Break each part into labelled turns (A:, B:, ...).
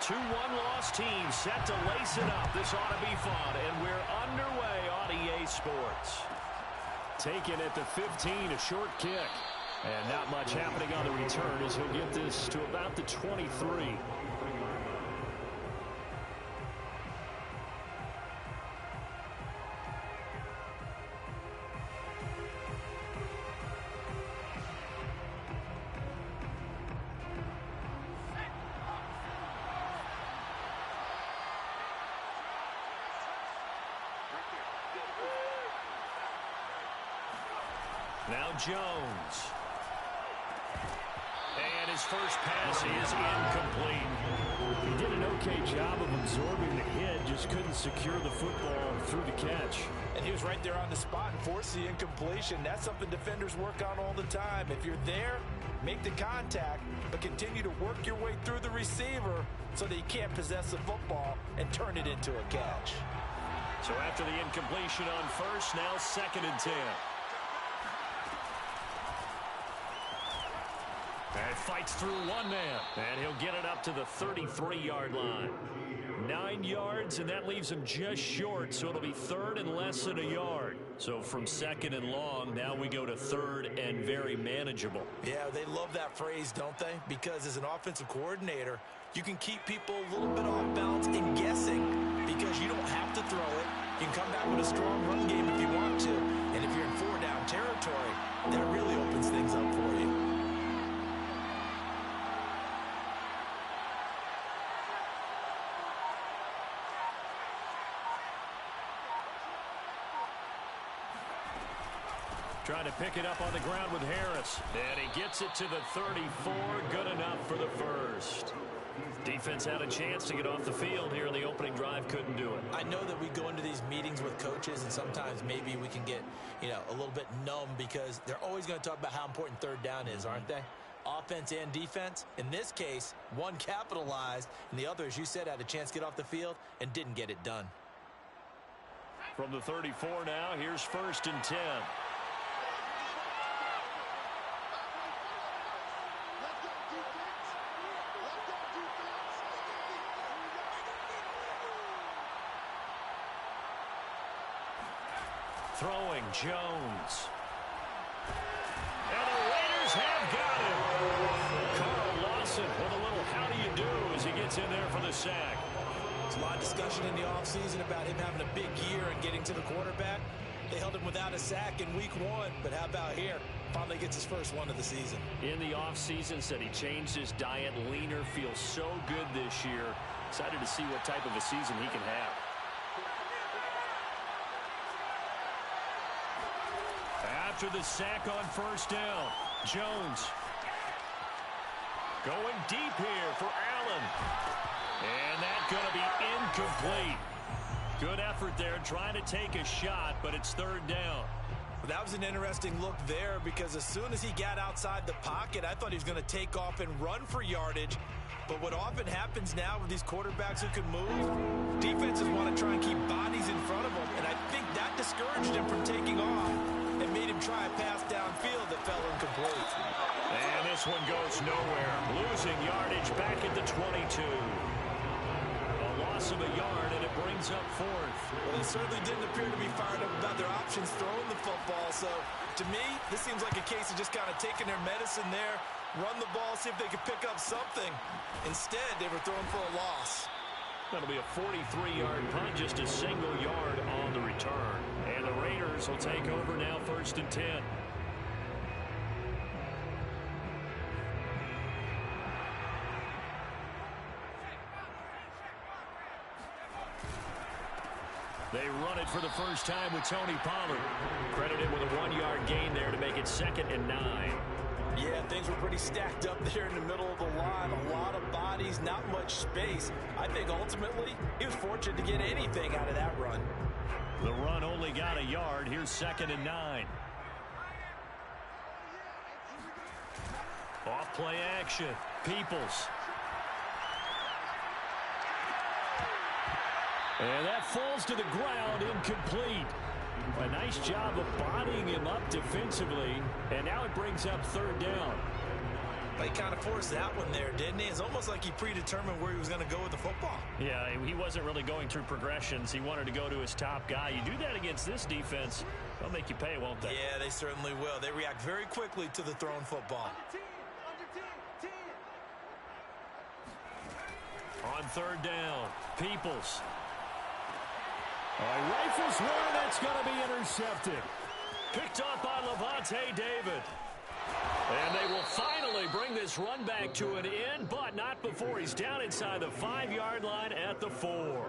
A: 2-1 loss team set to lace it up. This ought to be fun, and we're underway on EA Sports. Taken at the 15, a short kick. And not much happening on the return as he'll get this to about the 23. Now Jones. And his first pass is incomplete. He did an okay job of absorbing the hit, just couldn't secure the football through the catch.
B: And he was right there on the spot and forced the incompletion. That's something defenders work on all the time. If you're there, make the contact, but continue to work your way through the receiver so that you can't possess the football and turn it into a catch.
A: So after the incompletion on first, now 2nd and 10. And fights through one man. And he'll get it up to the 33-yard line. 9 yards, and that leaves him just short, so it'll be 3rd and less than a yard. So from 2nd and long, now we go to 3rd and very manageable.
B: Yeah, they love that phrase, don't they? Because as an offensive coordinator, you can keep people a little bit off balance and guessing because you don't have to throw it. You can come back with a strong run game if you want to. And if you're in 4-down territory, that really opens things up for you.
A: Trying to pick it up on the ground with Harris. And he gets it to the 34. Good enough for the first. Defense had a chance to get off the field here in the opening drive. Couldn't do it.
B: I know that we go into these meetings with coaches, and sometimes maybe we can get, a little bit numb because they're always going to talk about how important 3rd down is, aren't they? Offense and defense. In this case, one capitalized, and the other, as you said, had a chance to get off the field and didn't get it done.
A: From the 34 now, here's 1st and 10. Throwing Jones. And the Raiders have got him. Carl Lawson with a little how do you do as he gets in there for the sack.
B: There's a lot of discussion in the offseason about him having a big year and getting to the quarterback. They held him without a sack in week 1, but how about here? Finally gets his first one of the season.
A: In the offseason, said he changed his diet, leaner, feels so good this year. Excited to see what type of a season he can have. After the sack on 1st down, Jones going deep here for Allen. And that's going to be incomplete. Good effort there trying to take a shot, but it's 3rd down.
B: That was an interesting look there because as soon as he got outside the pocket, I thought he was going to take off and run for yardage. But what often happens now with these quarterbacks who can move, defenses want to try and keep bodies in front of them, and I think that discouraged him from taking off and made him try a pass downfield that fell incomplete.
A: And this one goes nowhere. Losing yardage back at the 22. A loss of a yard, and it brings up 4th.
B: Well, they certainly didn't appear to be fired up about their options throwing the football. So, to me, this seems like a case of just kind of taking their medicine there, run the ball, see if they could pick up something. Instead, they were throwing for a loss.
A: That'll be a 43-yard punt, just a single yard on the return. And the Raiders will take over now 1st and 10. They run it for the first time with Tony Pollard. Credited with a 1-yard gain there to make it 2nd and 9.
B: Yeah, things were pretty stacked up there in the middle of the line. A lot of bodies, not much space. I think ultimately he was fortunate to get anything out of that run.
A: The run only got a yard. Here's 2nd and 9. Off play action. Peoples. And that falls to the ground, incomplete. A nice job of bodying him up defensively, and now it brings up 3rd down.
B: But he kind of forced that one there, didn't he? It's almost like he predetermined where he was going to go with the football.
A: Yeah, he wasn't really going through progressions. He wanted to go to his top guy. You do that against this defense, they'll make you pay, won't they?
B: Yeah, they certainly will. They react very quickly to the thrown football.
A: On third down, Peoples. He rifles one, that's going to be intercepted. Picked up by Levante David. And they will finally bring this run back to an end, but not before he's down inside the 5-yard line at the 4.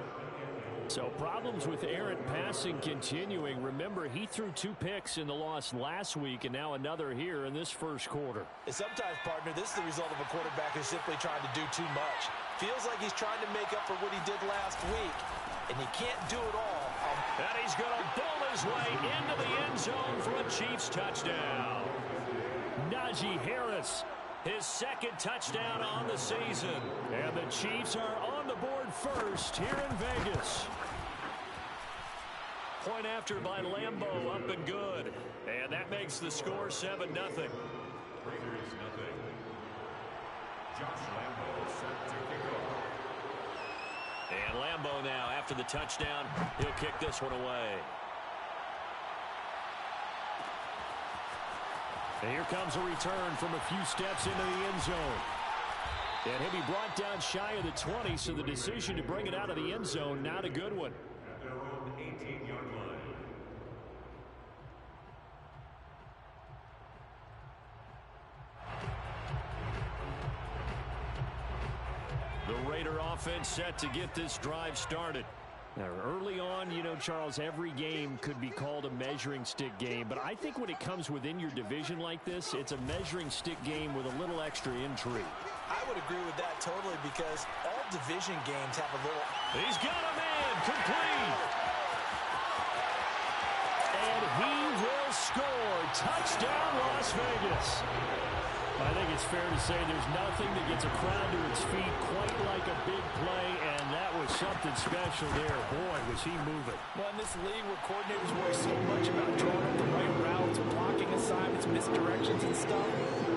A: So problems with errant passing continuing. Remember, he threw 2 picks in the loss last week, and now another here in this first quarter.
B: And sometimes, partner, this is the result of a quarterback who's simply trying to do too much. Feels like he's trying to make up for what he did last week, and he can't do it all.
A: And he's going to bull his way into the end zone for a Chiefs touchdown. Najee Harris, his second touchdown on the season. And the Chiefs are on the board first here in Vegas. Point after by Lambeau, up and good. And that makes the score 7-0. And Lambeau now, after the touchdown, he'll kick this one away. And here comes a return from a few steps into the end zone. And he'll be brought down shy of the 20, so the decision to bring it out of the end zone, not a good one. The Raider offense set to get this drive started. Now, early on, you know, Charles, every game could be called a measuring stick game. But I think when it comes within your division like this, it's a measuring stick game with a little extra intrigue.
B: I would agree with that totally because all division games have a little...
A: He's got a man complete. And he will score. Touchdown, Las Vegas. I think it's fair to say there's nothing that gets a crowd to its feet quite like a big play, and that was something special there. Boy, was he moving.
C: Well, in this league where coordinators worry so much about drawing up the right routes, blocking assignments, misdirections and stuff,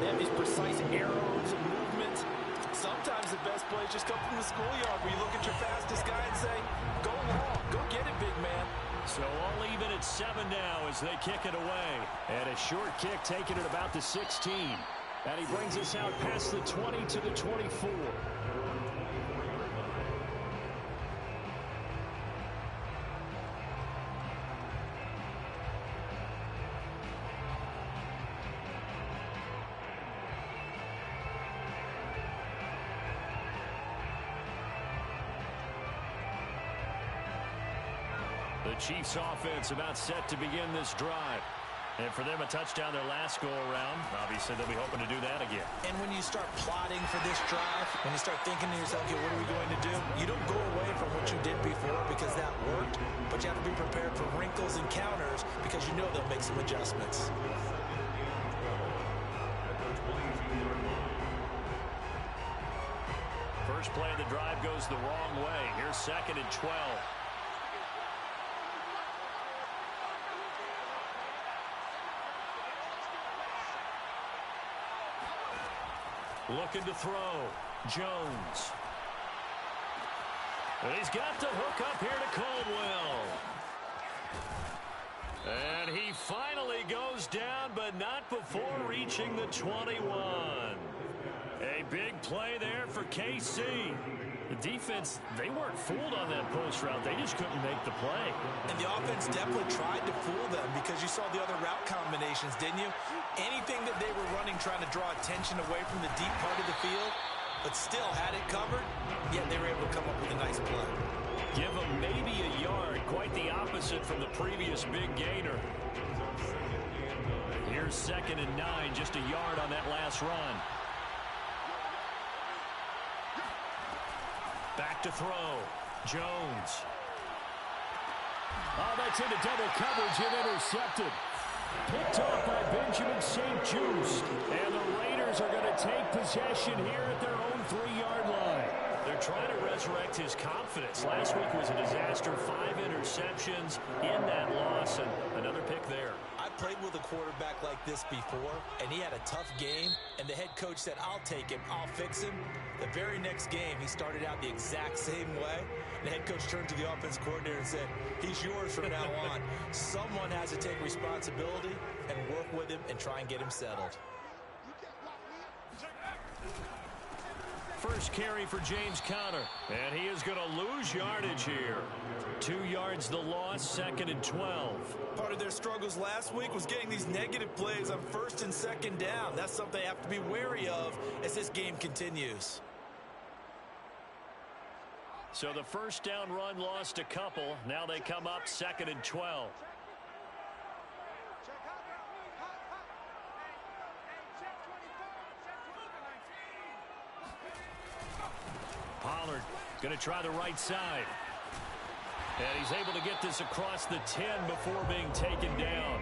C: they have these precise arrows and movements. Sometimes the best plays just come from the schoolyard where you look at your fastest guy and say, go long, go get it, big man.
A: So all even at 7 now as they kick it away. And a short kick taken at about the 16. And he brings us out past the 20 to the 24. The Chiefs offense about set to begin this drive. And for them, a touchdown their last go-around. Obviously, they'll be hoping to do that again.
B: And when you start plotting for this drive, when you start thinking to yourself, okay, what are we going to do? You don't go away from what you did before because that worked, but you have to be prepared for wrinkles and counters because you know they'll make some adjustments.
A: First play of the drive goes the wrong way. Here's 2nd and 12. Looking to throw. Jones. And he's got the hook up here to Caldwell. And he finally goes down, but not before reaching the 21. A big play there for KC. The defense, they weren't fooled on that post route. They just couldn't make the play.
B: And the offense definitely tried to fool them because you saw the other route combinations, didn't you? Anything that they were running trying to draw attention away from the deep part of the field, but still had it covered, yet they were able to come up with a nice play.
A: Give them maybe a yard, quite the opposite from the previous big gainer. Here's 2nd and 9, just a yard on that last run. Back to throw. Jones. Oh, that's into double coverage and intercepted. Picked off by Benjamin St-Juste. And the Raiders are going to take possession here at their own 3-yard line. They're trying to resurrect his confidence. Last week was a disaster. 5 interceptions in that loss, and another pick there.
B: I played with a quarterback like this before, and he had a tough game, and the head coach said, I'll take him, I'll fix him. The very next game, he started out the exact same way. The head coach turned to the offense coordinator and said, he's yours from now on. Someone has to take responsibility and work with him and try and get him settled.
A: First carry for James Conner, and he is going to lose yardage here. 2 yards the loss, 2nd and 12.
B: Part of their struggles last week was getting these negative plays on 1st and 2nd down. That's something they have to be wary of as this game continues.
A: So the first down run lost a couple. Now they come up 2nd and 12. Pollard going to try the right side. And he's able to get this across the 10 before being taken down.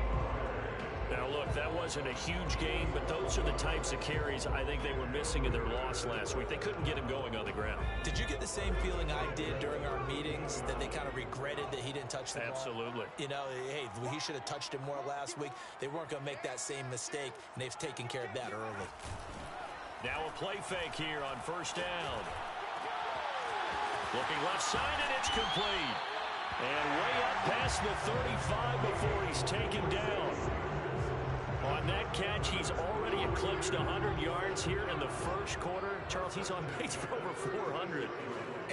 A: Now, look, that wasn't a huge gain, but those are the types of carries I think they were missing in their loss last week. They couldn't get him going on the ground.
B: Did you get the same feeling I did during our meetings, that they kind of regretted that he didn't touch the ball?
A: Absolutely.
B: You know, hey, he should have touched it more last week. They weren't going to make that same mistake, and they've taken care of that early.
A: Now a play fake here on 1st down. Looking left side, and it's complete. And way up past the 35 before he's taken down. On that catch, he's already eclipsed 100 yards here in the first quarter. Charles, he's on pace for over 400.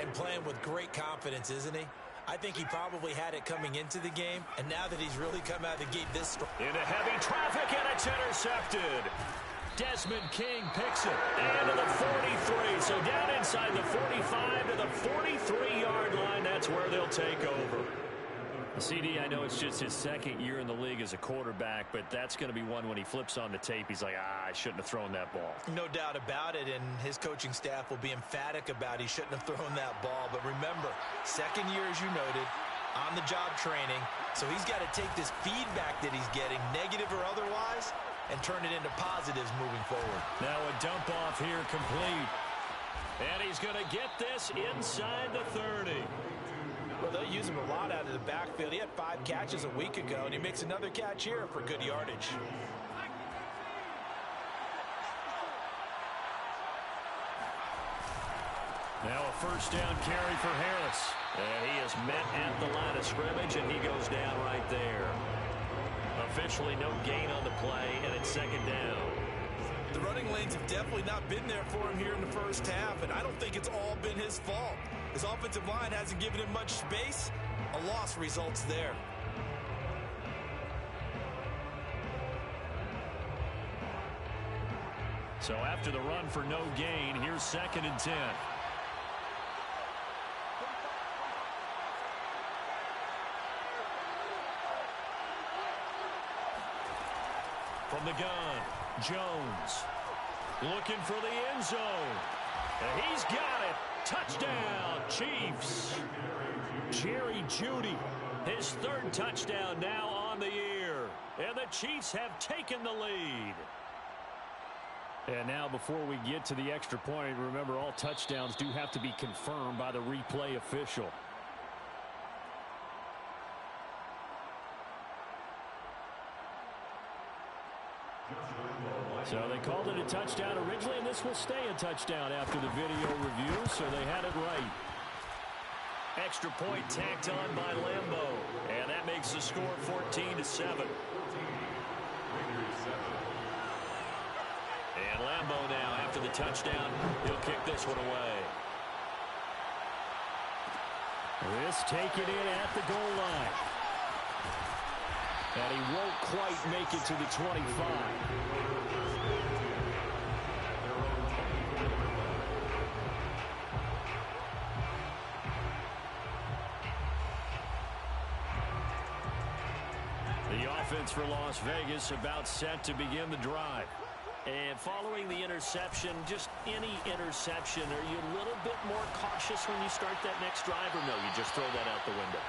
B: And playing with great confidence, isn't he? I think he probably had it coming into the game, and now that he's really come out of the gate this strong.
A: Into heavy traffic, and it's intercepted. Desmond King picks it. And to the 43. So down inside the 45 to the 43-yard line. That's where they'll take over. CD, I know it's just his 2nd year in the league as a quarterback, but that's going to be one when he flips on the tape. He's like, I shouldn't have thrown that ball.
B: No doubt about it, and his coaching staff will be emphatic about he shouldn't have thrown that ball. But remember, 2nd year, as you noted, on-the-job training. So he's got to take this feedback that he's getting, negative or otherwise, and turn it into positives moving forward.
A: Now a dump off here complete. And he's going to get this inside the 30.
C: Well, they'll use him a lot out of the backfield. He had 5 catches a week ago, and he makes another catch here for good yardage.
A: Now a 1st down carry for Harris. And he is met at the line of scrimmage, and he goes down right there. Officially no gain on the play, and it's 2nd down.
B: The running lanes have definitely not been there for him here in the first half, and I don't think it's all been his fault. His offensive line hasn't given him much space. A loss results there.
A: So after the run for no gain, here's 2nd and 10. From the gun, Jones looking for the end zone. And he's got it. Touchdown, Chiefs. Jerry Jeudy, his 3rd touchdown now on the year. And the Chiefs have taken the lead. And now before we get to the extra point, remember all touchdowns do have to be confirmed by the replay official. So they called it a touchdown originally, and this will stay a touchdown after the video review, so they had it right. Extra point tacked on by Lambeau, and that makes the score 14-7. And Lambeau now, after the touchdown, he'll kick this one away. This taken in at the goal line. And he won't quite make it to the 25. The offense for Las Vegas about set to begin the drive. And following the interception, just any interception, are you a little bit more cautious when you start that next drive, or no, you just throw that out the window?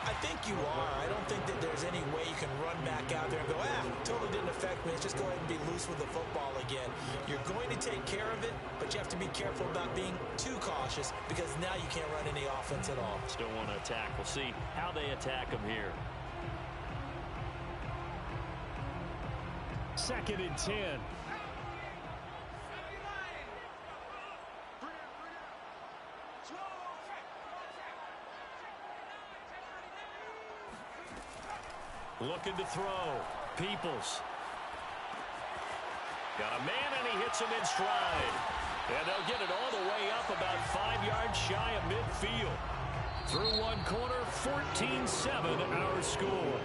B: I think you are. I don't think that there's any way you can run back out there and go, totally didn't affect me. Let's just go ahead and be loose with the football again. You're going to take care of it, but you have to be careful about being too cautious because now you can't run any offense at all.
A: Still want to attack. We'll see how they attack them here. 2nd and 10. Looking to throw. Peoples. Got a man, and he hits him in stride. And they'll get it all the way up about 5 yards shy of midfield. Through one quarter, 14-7 our score.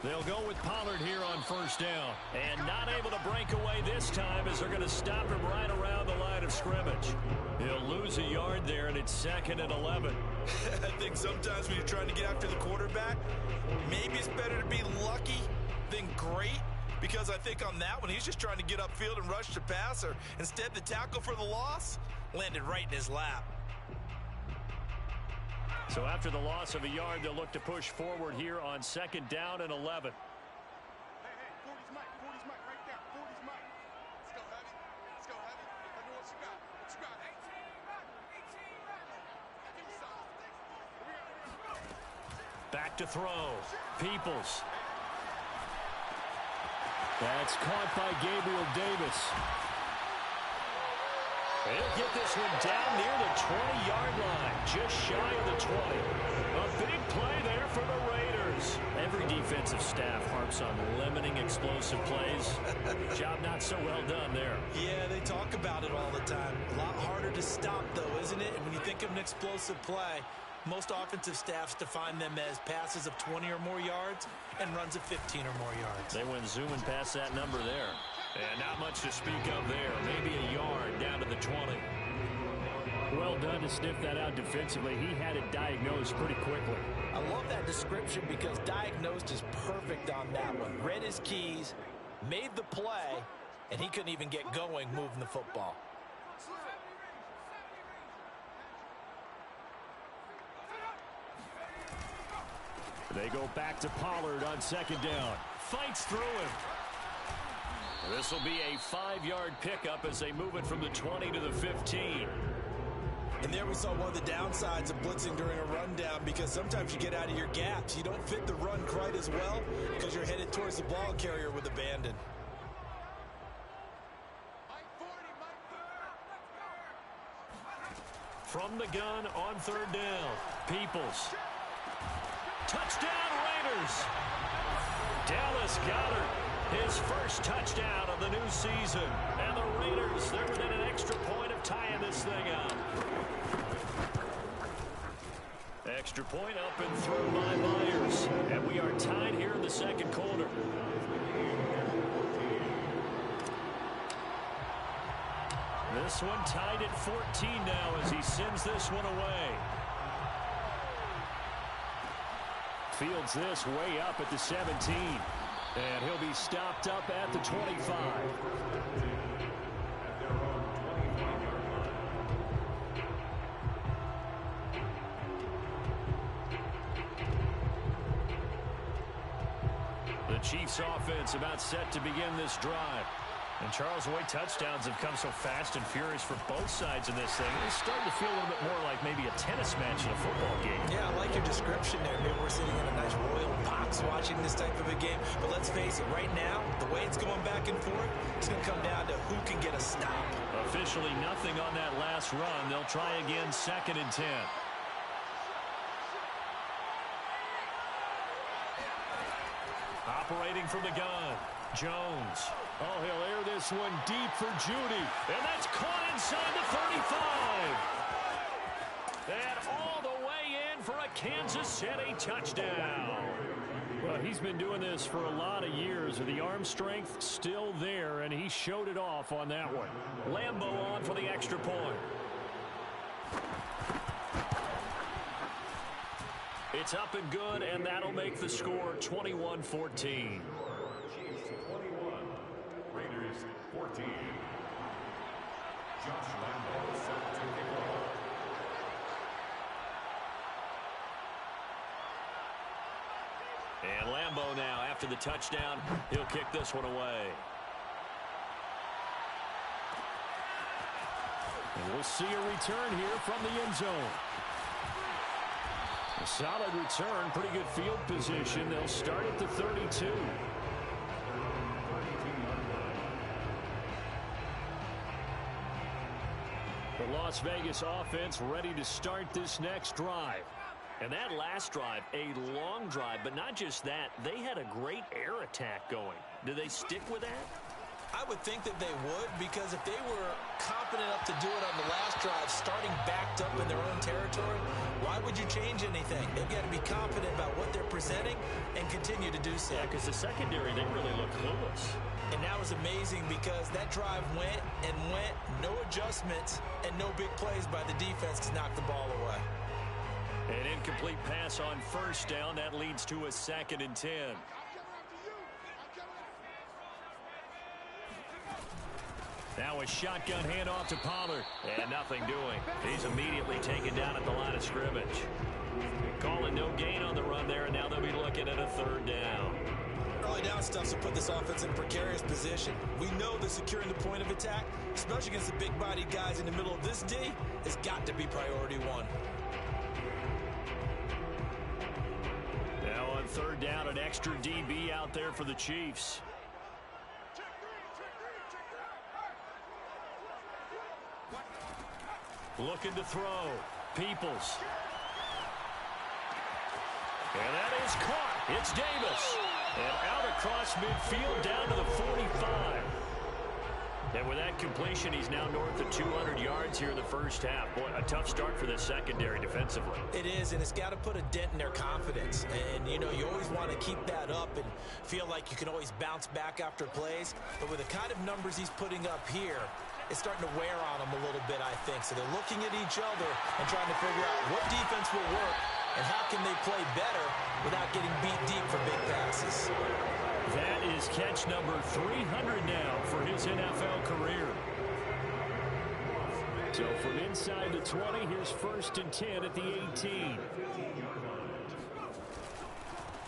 A: They'll go with Pollard here on first down. And not able to break away this time as they're going to stop him right around the line of scrimmage. He'll lose a yard there, and it's 2nd and 11.
B: I think sometimes when you're trying to get after the quarterback, maybe it's better to be lucky than great. Because I think on that one, he's just trying to get upfield and rush the passer. Instead, the tackle for the loss landed right in his lap.
A: So after the loss of a yard, they'll look to push forward here on 2nd down and 11.
D: Hey, 40's Mike, right there. 40's Mike. Let's go, Heavy. Let's go, Heavy. Let me know what you got. What you got? 18,
A: Back to throw. Peoples. That's caught by Gabriel Davis. He'll get this one down near the 20-yard line, just shy of the 20. A big play there for the Raiders. Every defensive staff harps on limiting explosive plays. Job not so well done there.
B: Yeah, they talk about it all the time. A lot harder to stop, though, isn't it? And when you think of an explosive play, most offensive staffs define them as passes of 20 or more yards and runs of 15 or more yards.
A: They went zooming past that number there. And not much to speak of there. Maybe a yard down to the 20. Well done to sniff that out defensively. He had it diagnosed pretty quickly.
C: I love that description because diagnosed is perfect on that one. Read his keys, made the play, and he couldn't even get going moving the football.
A: They go back to Pollard on 2nd down. Fights through him. This will be a 5-yard pickup as they move it from the 20 to the 15.
B: And there we saw one of the downsides of blitzing during a rundown because sometimes you get out of your gaps. You don't fit the run quite as well because you're headed towards the ball carrier with abandon.
A: From the gun on 3rd down. Peoples. Touchdown Raiders. Dallas Goedert. His first touchdown of the new season. And the Raiders, they're within an extra point of tying this thing up. Extra point up and through by Myers. And we are tied here in the 2nd quarter. This one tied at 14 now as he sends this one away. Fields this way up at the 17. And he'll be stopped up at the 25. The Chiefs offense about set to begin this drive. And Charles, the way touchdowns have come so fast and furious for both sides in this thing, it's starting to feel a little bit more like maybe a tennis match in a football game.
B: Yeah, I like your description there. Maybe we're sitting in a nice royal box watching this type of a game. But let's face it, right now, the way it's going back and forth, it's going to come down to who can get a stop.
A: Officially nothing on that last run. They'll try again 2nd and 10. Operating from the gun, Jones. Oh, he'll air this one deep for Judy. And that's caught inside the 35. And all the way in for a Kansas City touchdown. Well, he's been doing this for a lot of years. The arm strength still there, and he showed it off on that one. Lambo on for the extra point. It's up and good, and that'll make the score 21-14.
D: 14. Josh Lambo set to kick off.
A: And Lambeau now, after the touchdown, he'll kick this one away. And we'll see a return here from the end zone. A solid return, pretty good field position. They'll start at the 32. The Las Vegas offense ready to start this next drive. And that last drive, a long drive, but not just that. They had a great air attack going. Do they stick with that?
B: I would think that they would, because if they were confident enough to do it on the last drive, starting backed up in their own territory, why would you change anything? They've got to be confident about what they're presenting and continue to do so.
A: Yeah, because the secondary, they really look clueless.
B: And that was amazing because that drive went and went, no adjustments, and no big plays by the defense to knock the ball away.
A: An incomplete pass on first down. That leads to a 2nd and 10. Now a shotgun handoff to Pollard. And nothing doing. He's immediately taken down at the line of scrimmage. Calling no gain on the run there, and now they'll be looking at a 3rd down.
B: Early down stuff to put this offense in a precarious position. We know that securing the point of attack, especially against the big-bodied guys in the middle of this D, has got to be priority one.
A: Now on 3rd down, an extra DB out there for the Chiefs. Looking to throw. Peoples. And that is caught. It's Davis. And out across midfield down to the 45. And with that completion, he's now north of 200 yards here in the first half. Boy, a tough start for the secondary defensively.
B: It is, and it's got to put a dent in their confidence. And, you know, you always want to keep that up and feel like you can always bounce back after plays. But with the kind of numbers he's putting up here, it's starting to wear on them a little bit, I think. So they're looking at each other and trying to figure out what defense will work and how can they play better without getting beat deep for big passes.
A: That is catch number 300 now for his NFL career. So from inside the 20, here's 1st and 10 at the 18.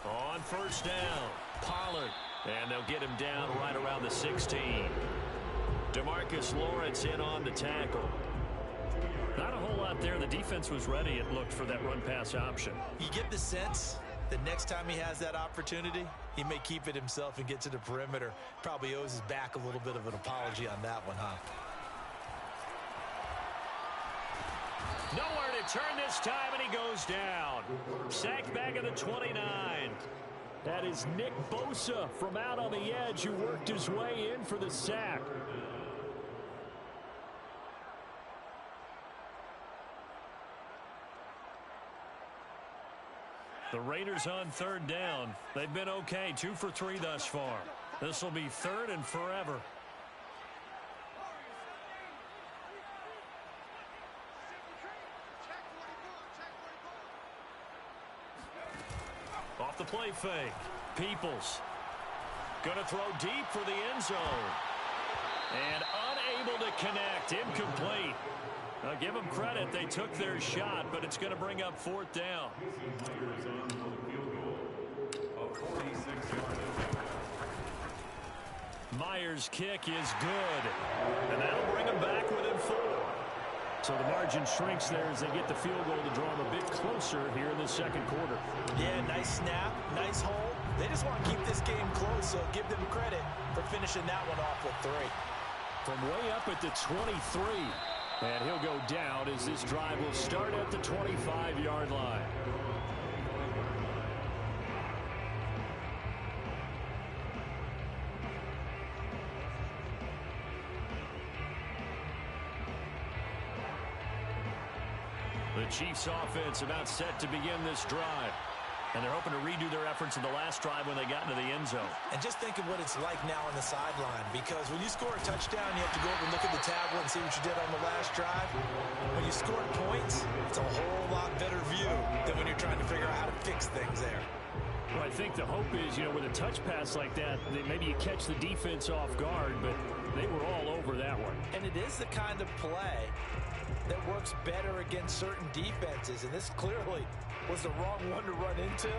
A: On 1st down, Pollard. And they'll get him down right around the 16. DeMarcus Lawrence in on the tackle. Not a whole lot there. The defense was ready, it looked, for that run-pass option.
B: You get the sense that next time he has that opportunity, he may keep it himself and get to the perimeter. Probably owes his back a little bit of an apology on that one, huh?
A: Nowhere to turn this time, and he goes down. Sacked back at the 29. That is Nick Bosa from out on the edge who worked his way in for the sack. The Raiders on 3rd down. They've been okay, 2 for 3 thus far. This will be 3rd and forever. Off the play fake. Peoples. Gonna throw deep for the end zone. And unable to connect. Incomplete. I'll give them credit. They took their shot, but it's going to bring up 4th down. Myers' kick is good. And that'll bring them back within 4. So the margin shrinks there as they get the field goal to draw them a bit closer here in the 2nd quarter.
B: Yeah, nice snap, nice hold. They just want to keep this game close, so give them credit for finishing that one off with 3.
A: From way up at the 23. And he'll go down as this drive will start at the 25-yard line. The Chiefs offense about set to begin this drive. And they're hoping to redo their efforts in the last drive when they got into the end zone.
B: And just think of what it's like now on the sideline, because when you score a touchdown, you have to go over and look at the tablet and see what you did on the last drive. When you score points, it's a whole lot better view than when you're trying to figure out how to fix things there.
A: Well, I think the hope is, you know, with a touch pass like that, maybe you catch the defense off guard, but they were all over that one.
B: And it is the kind of play that works better against certain defenses, and this clearly was the wrong one to run into.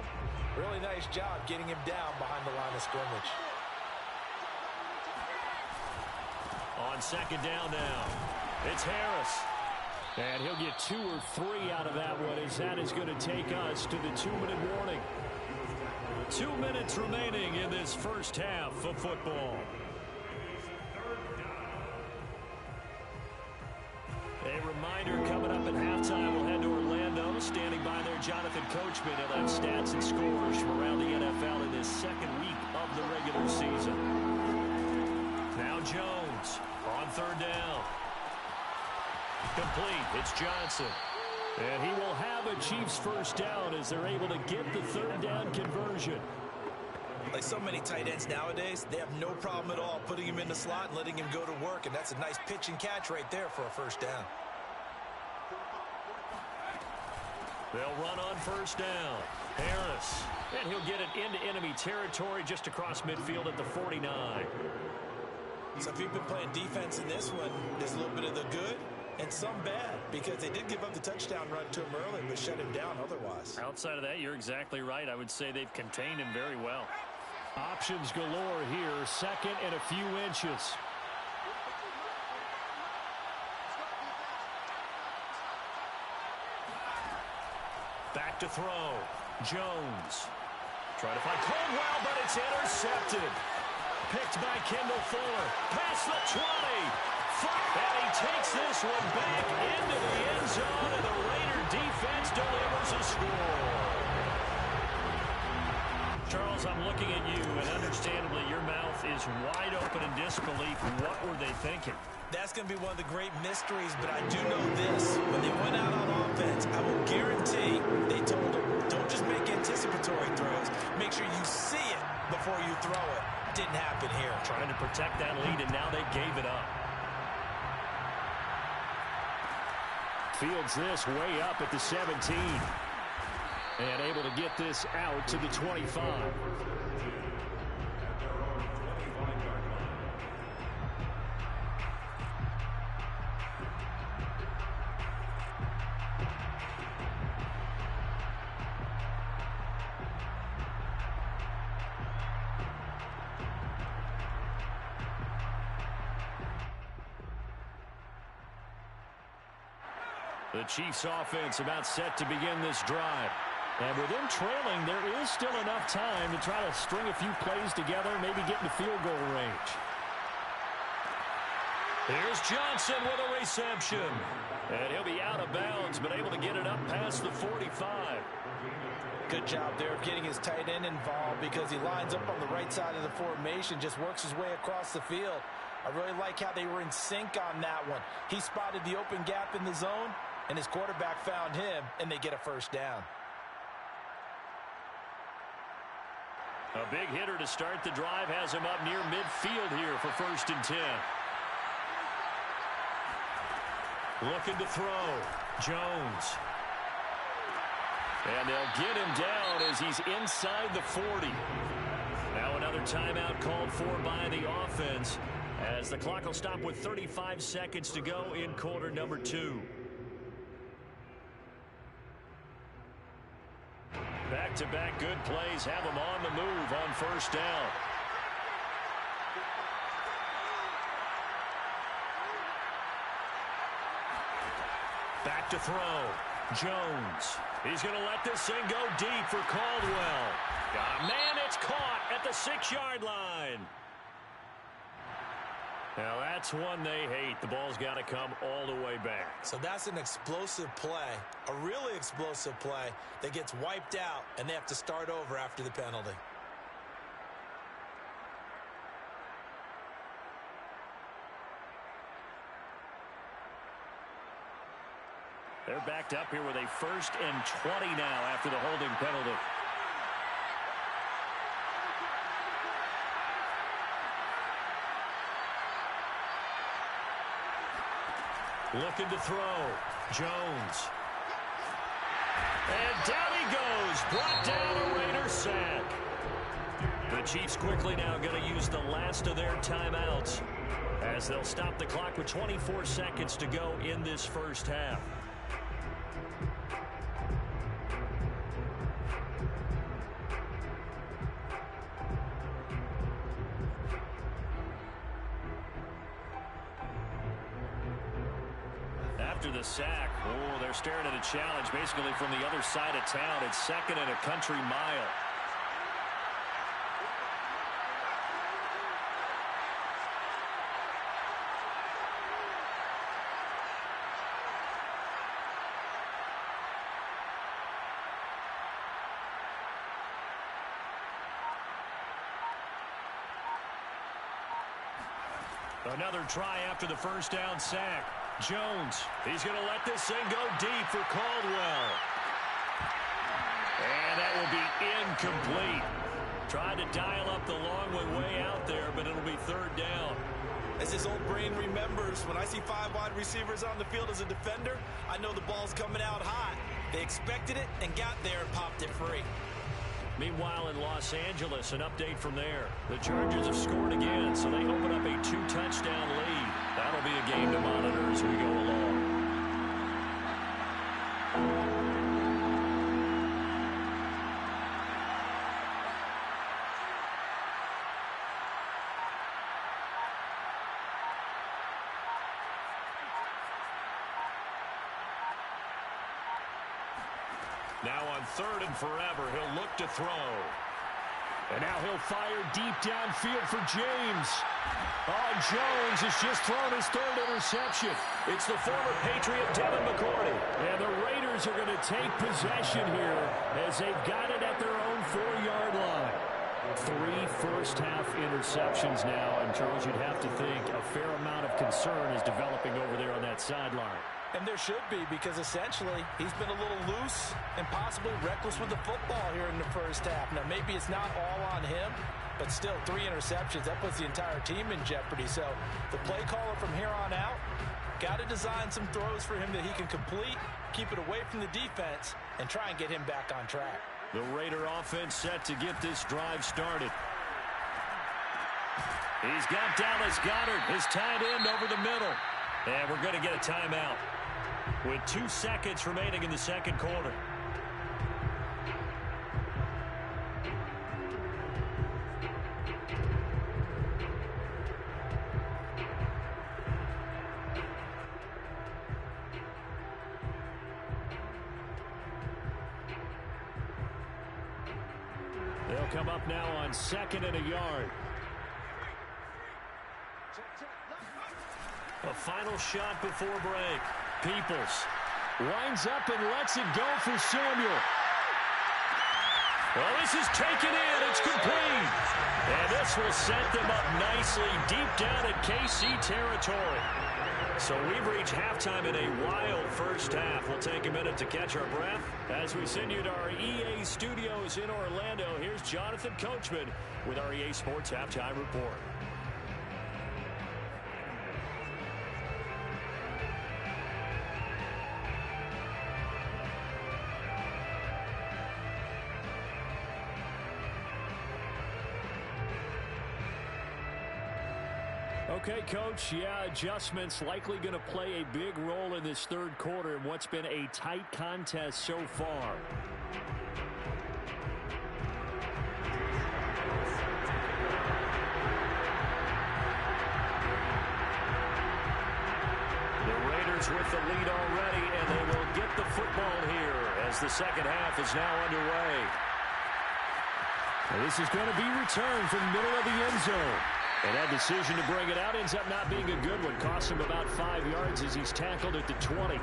B: Really nice job getting him down behind the line of scrimmage.
A: On second down now, it's Harris. And he'll get 2 or 3 out of that one, as that is going to take us to the 2-minute warning. 2 minutes remaining in this first half of football. A reminder, coming up at halftime, we'll head to Orlando. Standing by there, Jonathan Coachman. He'll have stats and scores from around the NFL in this second week of the regular season. Now Jones on third down. Complete. It's Johnson. And he will have a Chiefs first down as they're able to get the third down conversion.
B: Like so many tight ends nowadays, they have no problem at all putting him in the slot and letting him go to work. And that's a nice pitch and catch right there for a first down.
A: They'll run on first down. Harris. And he'll get it into enemy territory just across midfield at the 49.
B: So if you've been playing defense in this one, there's a little bit of the good and some bad, because they did give up the touchdown run to him early, but shut him down otherwise.
A: Outside of that, you're exactly right. I would say they've contained him very well. Options galore here. Second and a few inches. Back to throw. Jones. Try to find Caldwell, but it's intercepted. Picked by Kendall Fuller. Past the 20. And he takes this one back into the end zone, and the Raider defense delivers a score. Charles, I'm looking at you, and understandably your mouth is wide open in disbelief. What were they thinking?
B: That's going to be one of the great mysteries, but I do know this. When they went out on offense, I will guarantee they told them, don't just make anticipatory throws. Make sure you see it before you throw it. Didn't happen here.
A: Trying to protect that lead, and now they gave it up. Fields this way up at the 17. And able to get this out to the 25. The Chiefs offense about set to begin this drive. And with them trailing, there is still enough time to try to string a few plays together, maybe get into field goal range. Here's Johnson with a reception. And he'll be out of bounds, but able to get it up past the 45.
B: Good job there of getting his tight end involved, because he lines up on the right side of the formation, just works his way across the field. I really like how they were in sync on that one. He spotted the open gap in the zone, and his quarterback found him, and they get a first down.
A: A big hitter to start the drive has him up near midfield here for 1st and 10. Looking to throw. Jones. And they'll get him down as he's inside the 40. Now another timeout called for by the offense, as the clock will stop with 35 seconds to go in quarter number 2. Back-to-back good plays have them on the move on first down. Back to throw. Jones. He's going to let this thing go deep for Caldwell. Got a man, it's caught at the 6-yard line. Now that's one they hate. The ball's got to come all the way back.
B: So that's an explosive play, a really explosive play that gets wiped out, and they have to start over after the penalty.
A: They're backed up here with a 1st and 20 now after the holding penalty. Looking to throw. Jones. And down he goes. Brought down a Raider sack. The Chiefs quickly now going to use the last of their timeouts, as they'll stop the clock with 24 seconds to go in this first half. after the sack. Oh, they're staring at a challenge basically from the other side of town. It's 2nd and a country mile. Another try after the first down sack. Jones, he's going to let this thing go deep for Caldwell. And that will be incomplete. Tried to dial up the long way out there, but it'll be 3rd down.
B: As his old brain remembers, when I see 5 wide receivers on the field as a defender, I know the ball's coming out hot. They expected it and got there and popped it free.
A: Meanwhile, in Los Angeles, an update from there. The Chargers have scored again, so they open up a 2-touchdown lead. That'll be a game to monitor as we go along. Now on 3rd and forever, he'll look to throw. And now he'll fire deep downfield for James. Oh, Jones has just thrown his 3rd interception. It's the former Patriot Devin McCourty. And the Raiders are going to take possession here as they've got it at their own 4-yard line. 3 first-half interceptions now. And, Charles, you'd have to think a fair amount of concern is developing over there on that sideline.
C: And there should be, because essentially he's been a little loose and possibly reckless with the football here in the first half. Now, maybe it's not all on him, but still 3 interceptions. That puts the entire team in jeopardy. So the play caller from here on out got to design some throws for him that he can complete, keep it away from the defense, and try and get him back on track.
A: The Raider offense set to get this drive started. He's got Dallas Goedert, his tight end, over the middle. And we're going to get a timeout with 2 seconds remaining in the second quarter. They'll come up now on 2nd and a yard. A final shot before break. Peoples winds up and lets it go for Samuel. Well, this is taken in. It's complete. And this will set them up nicely deep down in KC territory. So we've reached halftime in a wild first half. We'll take a minute to catch our breath as we send you to our EA studios in Orlando. Here's Jonathan Coachman with our EA Sports Halftime Report. Okay, Coach, yeah, adjustments likely going to play a big role in this third quarter in what's been a tight contest so far. The Raiders with the lead already, and they will get the football here as the second half is now underway. Now, this is going to be returned from the middle of the end zone. And that decision to bring it out ends up not being a good one. Costs him about 5 yards as he's tackled at the 20.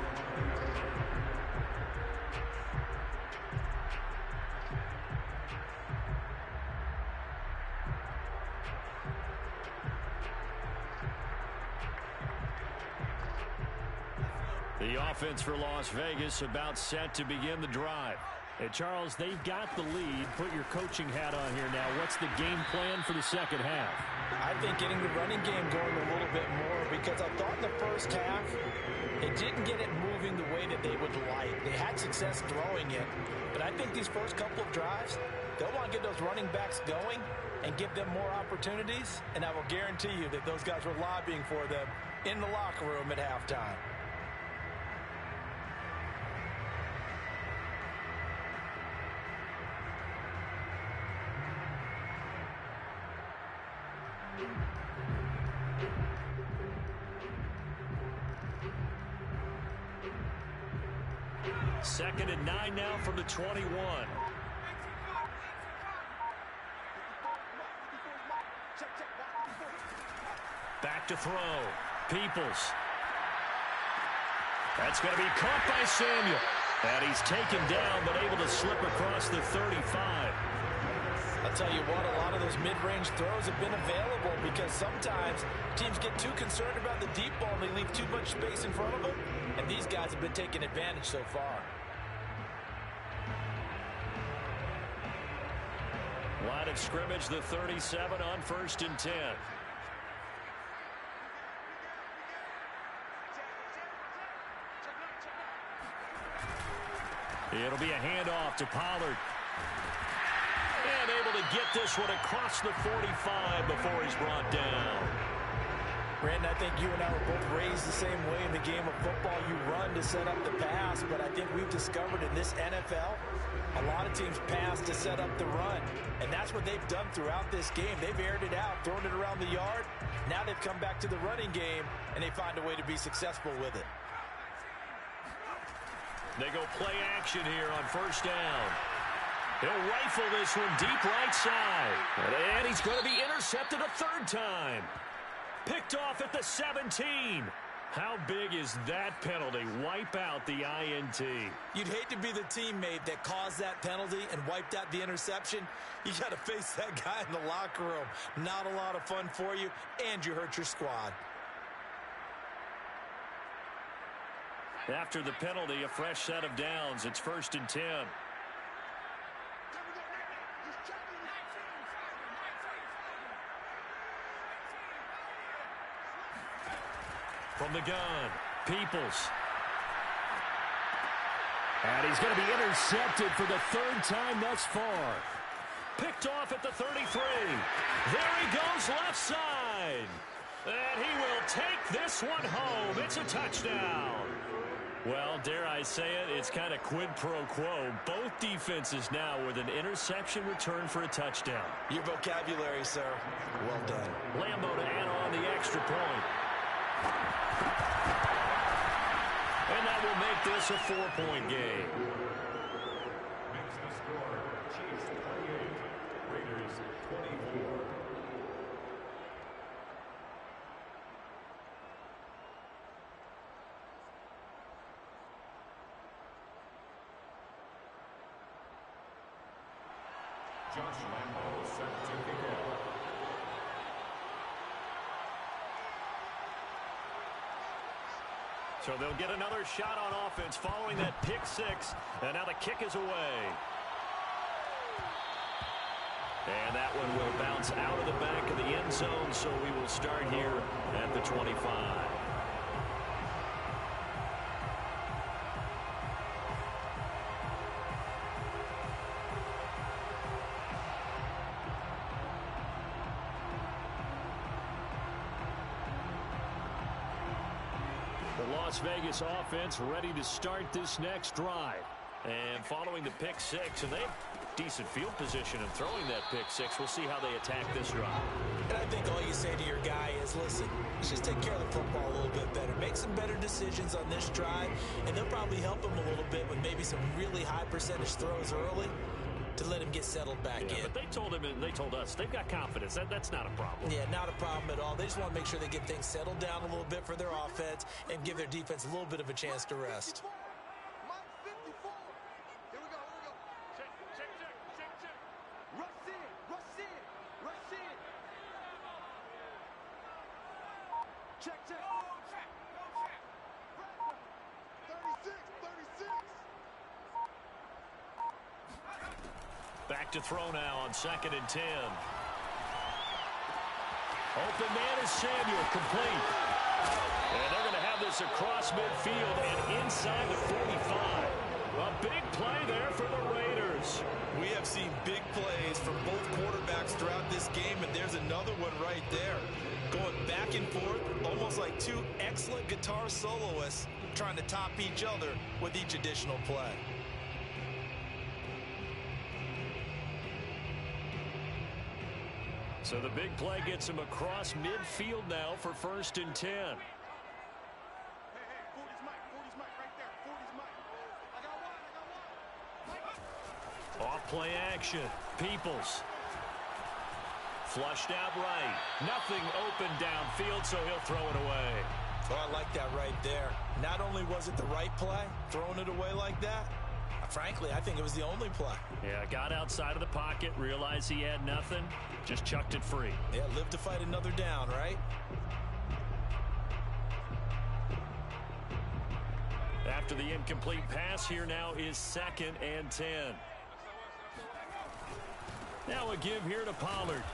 A: The offense for Las Vegas about set to begin the drive. And Charles, they've got the lead. Put your coaching hat on here now. What's the game plan for the second half?
C: I think getting the running game going a little bit more, because I thought in the first half it didn't get it moving the way that they would like. They had success throwing it, but I think these first couple of drives, they'll want to get those running backs going and give them more opportunities, and I will guarantee you that those guys were lobbying for them in the locker room at halftime.
A: 2nd and 9 now from the 21. Back to throw. Peoples. That's going to be caught by Samuel. And he's taken down, but able to slip across the 35.
C: I'll tell you what, a lot of those mid-range throws have been available because sometimes teams get too concerned about the deep ball and they leave too much space in front of them. And these guys have been taking advantage so far.
A: Line of scrimmage, the 37 on 1st and 10. It'll be a handoff to Pollard. And able to get this one across the 45 before he's brought down.
C: Brandon, I think you and I were both raised the same way in the game of football. You run to set up the pass, but I think we've discovered in this NFL, a lot of teams pass to set up the run. And that's what they've done throughout this game. They've aired it out, thrown it around the yard. Now they've come back to the running game, and they find a way to be successful with it.
A: They go play action here on 1st down. He'll rifle this one deep right side. And he's going to be intercepted a 3rd time. Picked off at the 17. How big is that penalty? Wipe out the INT.
B: You'd hate to be the teammate that caused that penalty and wiped out the interception. You got to face that guy in the locker room. Not a lot of fun for you, and you hurt your squad.
A: After the penalty, a fresh set of downs. It's 1st and 10. From the gun, Peoples. And he's going to be intercepted for the 3rd time thus far. Picked off at the 33. There he goes left side. And he will take this one home. It's a touchdown. Well, dare I say it, it's kind of quid pro quo. Both defenses now with an interception return for a touchdown.
B: Your vocabulary, sir. Well done.
A: Lambo to add on the extra point. And that will make this a 4-point game.
E: Makes the score Chiefs 28, Raiders 24. Josh Lambo set to kick off.
A: So they'll get another shot on offense following that pick 6. And now the kick is away. And that one will bounce out of the back of the end zone. So we will start here at the 25. Las Vegas offense ready to start this next drive. And following the pick 6, and they have decent field position and throwing that pick 6. We'll see how they attack this drive.
B: And I think all you say to your guy is, listen, let's just take care of the football a little bit better. Make some better decisions on this drive, and they'll probably help him a little bit with maybe some really high percentage throws early to let him get settled back in.
A: But they told him and they told us they've got confidence. That's not a problem.
B: Yeah, not a problem at all. They just want to make sure they get things settled down a little bit for their offense and give their defense a little bit of a chance to rest.
D: Mike 54. Here we go, here we go. Check, check, check, check, check. Rush in, rush in, rush in. Check, check. Go check, go check. 36, 36.
A: Back to throw now on 2nd and 10. Open man is Samuel, complete. And they're going to have this across midfield and inside the 45. A big play there for the Raiders.
B: We have seen big plays from both quarterbacks throughout this game, and there's another one right there. Going back and forth, almost like two excellent guitar soloists trying to top each other with each additional play.
A: So the big play gets him across midfield now for 1st and 10.
D: Hey, 40's Mike right there. 40's Mike. I got one.
A: Off play action. Peoples. Flushed out right. Nothing open downfield, so he'll throw it away.
B: Oh, I like that right there. Not only was it the right play, throwing it away like that, frankly, I think it was the only play.
A: Yeah, got outside of the pocket, realized he had nothing, just chucked it free.
B: Yeah, live to fight another down, right?
A: After the incomplete pass, here now is 2nd and 10. Now a give here to Pollard.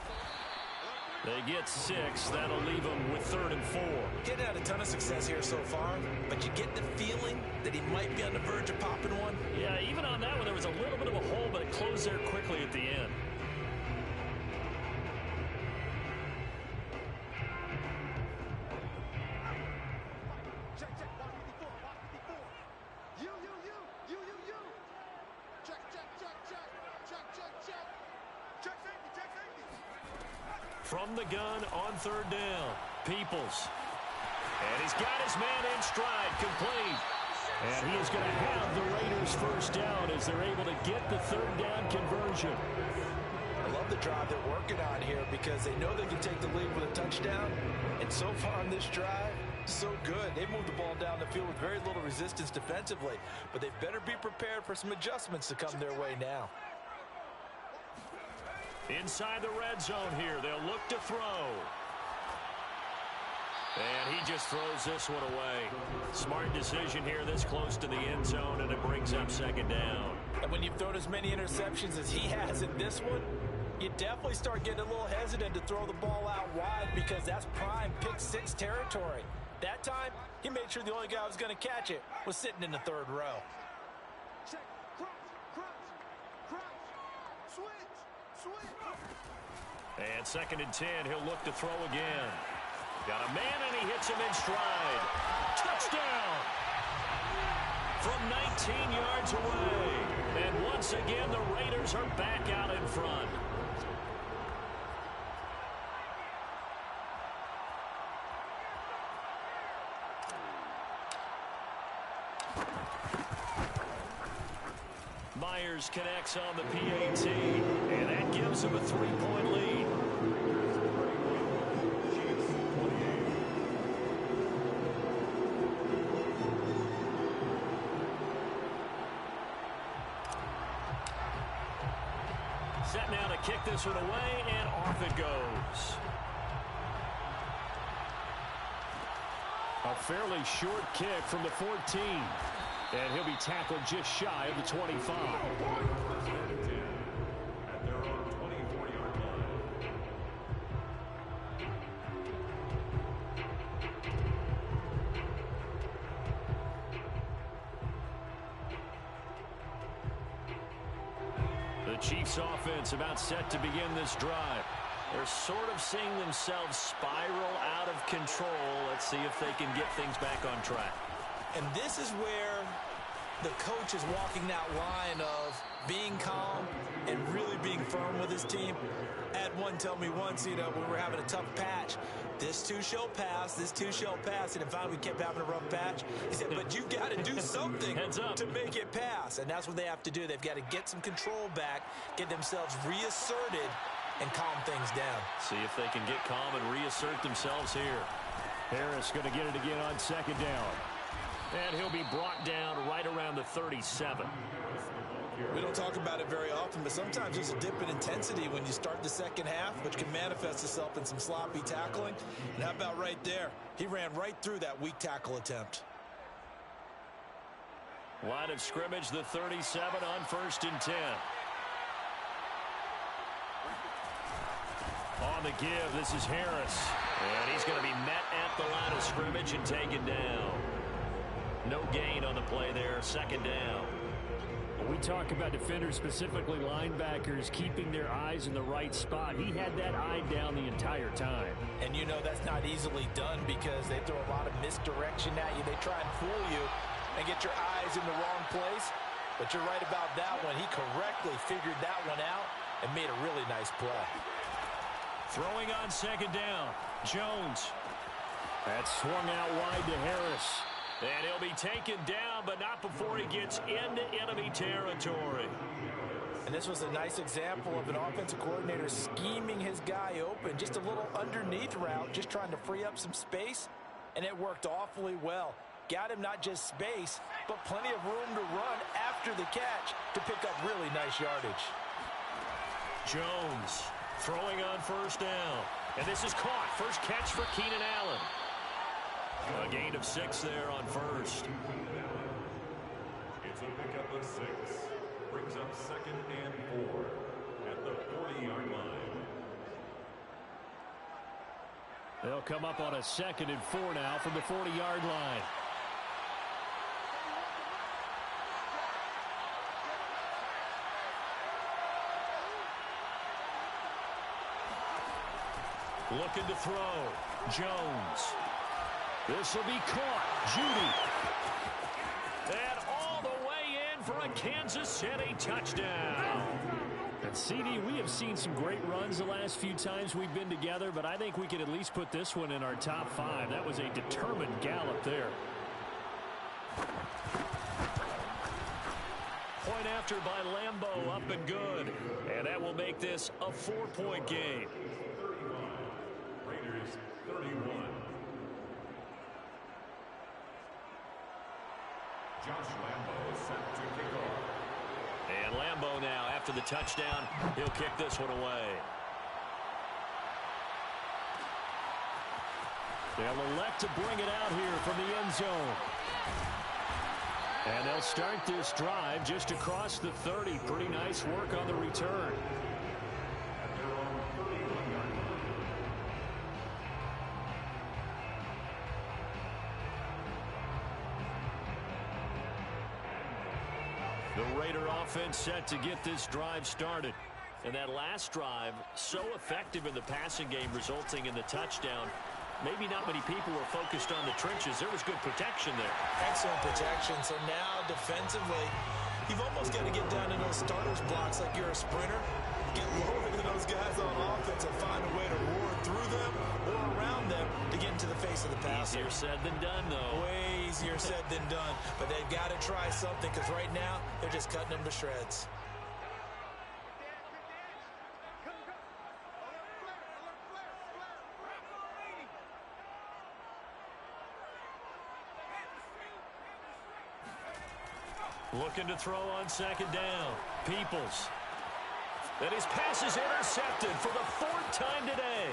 A: They get 6. That'll leave them with 3rd and 4.
B: Getting had a ton of success here so far, but you get the feeling that he might be on the verge of popping one.
A: Yeah, even on that one, there was a little bit of a hole, but it closed there quickly at the end.
D: Check, check, box 54, box 54. You. Check, check, check, check. Check, check, check. Check safety, check safety.
A: From the gun on 3rd down, Peoples. And he's got his man in stride, complete. And he is going to have the Raiders 1st down as they're able to get the 3rd down conversion.
B: I love the drive they're working on here because they know they can take the lead with a touchdown. And so far on this drive, so good. They moved the ball down the field with very little resistance defensively. But they better be prepared for some adjustments to come their way now.
A: Inside the red zone here, they'll look to throw. And he just throws this one away. Smart decision here this close to the end zone, and it brings up 2nd down.
B: And when you've thrown as many interceptions as he has in this one, you definitely start getting a little hesitant to throw the ball out wide because that's prime pick 6 territory. That time, he made sure the only guy who was going to catch it was sitting in the 3rd row.
D: Check, cross, switch.
A: And 2nd and 10, he'll look to throw again. Got a man, and he hits him in stride. Touchdown! From 19 yards away. And once again, the Raiders are back out in front. Myers connects on the PAT, and that gives him a 3-point lead. Set now to kick this one away, and off it goes. A fairly short kick from the 14. And he'll be tackled just shy of the 25.
E: At their own 24-yard line.
A: The Chiefs offense about set to begin this drive. They're sort of seeing themselves spiral out of control. Let's see if they can get things back on track.
B: And this is where the coach is walking that line of being calm and really being firm with his team. I had one tell me once, when we were having a tough patch, this too shall pass, this too shall pass. And if we kept having a rough patch, he said, but you've got to do something to make it pass. And that's what they have to do. They've got to get some control back, get themselves reasserted, and calm things down.
A: See if they can get calm and reassert themselves here. Harris going to get it again on 2nd down. And he'll be brought down right around the 37.
B: We don't talk about it very often, but sometimes there's a dip in intensity when you start the 2nd half, which can manifest itself in some sloppy tackling. And how about right there? He ran right through that weak tackle attempt.
A: Line of scrimmage, the 37 on 1st and 10. On the give, this is Harris. And he's going to be met at the line of scrimmage and taken down. No gain on the play there, 2nd down.
F: We talk about defenders, specifically linebackers, keeping their eyes in the right spot. He had that eye down the entire time.
B: And that's not easily done because they throw a lot of misdirection at you. They try and fool you and get your eyes in the wrong place. But you're right about that one. He correctly figured that one out and made a really nice play.
A: Throwing on 2nd down, Jones.
F: That swung out wide to Harris.
A: And he'll be taken down, but not before he gets into enemy territory.
B: And this was a nice example of an offensive coordinator scheming his guy open. Just a little underneath route, just trying to free up some space, and it worked awfully well. Got him not just space, but plenty of room to run after the catch to pick up really nice yardage.
A: Jones throwing on first down. And this is caught. First catch for Keenan Allen. A gain of 6 there on first.
E: It's a pickup of 6. Brings up 2nd and 4 at the 40-yard line.
F: They'll come up on a 2nd and 4 now from the 40-yard line.
A: Looking to throw. Jones. This will be caught. Judy. And all the way in for a Kansas City touchdown.
F: And CD, we have seen some great runs the last few times we've been together, but I think we could at least put this one in our top 5. That was a determined gallop there.
A: Point after by Lambeau, up and good. And that will make this a 4-point game.
E: 35. Raiders 31. Josh Lambeau is set to kick off.
A: And Lambeau now, after the touchdown, he'll kick this one away.
F: They'll elect to bring it out here from the end zone. And they'll start this drive just across the 30. Pretty nice work on the return.
A: The Raider offense set to get this drive started. And that last drive, so effective in the passing game, resulting in the touchdown. Maybe not many people were focused on the trenches. There was good protection there.
B: Excellent protection. So now defensively, you've almost got to get down in those starters blocks like you're a sprinter. Get lower than those guys on offense and find a way to roar through them or around them to get into the face of the passer.
A: Easier said than done, though.
B: Way easier said than done. But they've got to try something because right now they're just cutting them to shreds.
A: Looking to throw on second down. Peoples. And his pass is intercepted for the 4th time today.